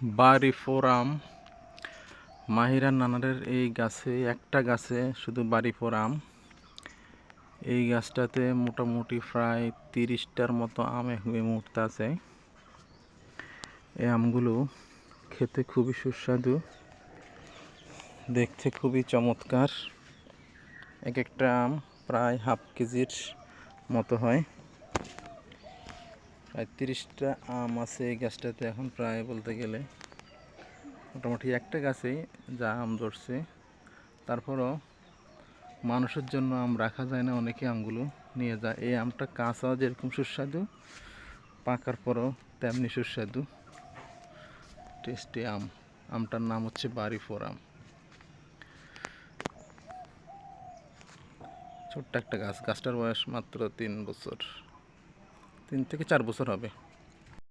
বাড়ি ফোরাম মাহিরা নানারের এই গাছে একটা গাছে শুধু বাড়ি ফোরাম। এই গাছটাতে মোটামুটি প্রায় 30টার মতো আম এই মুহূর্তে আছে। এই আমগুলো খেতে খুবই সুস্বাদু, দেখতে খুবই চমৎকার। এক একটা আম প্রায় হাফ কেজির মতো হয়। প্রায় 30টা আম আছে এই গাছটাতে এখন, প্রায় বলতে গেলে মোটামুটি একটা গাছেই যা আম ধরছে। তারপরও মানুষের জন্য আম রাখা যায় না, অনেকে আমগুলো নিয়ে যায়। এই আমটা কাঁচা যেরকম সুস্বাদু, পাকার পরও তেমনি সুস্বাদু টেস্টি আম। আমটার নাম হচ্ছে বাড়ি ফোরাম। ছোট্ট একটা গাছ, গাছটার বয়স মাত্র 3 বছর, 3 থেকে 4 বছর হবে।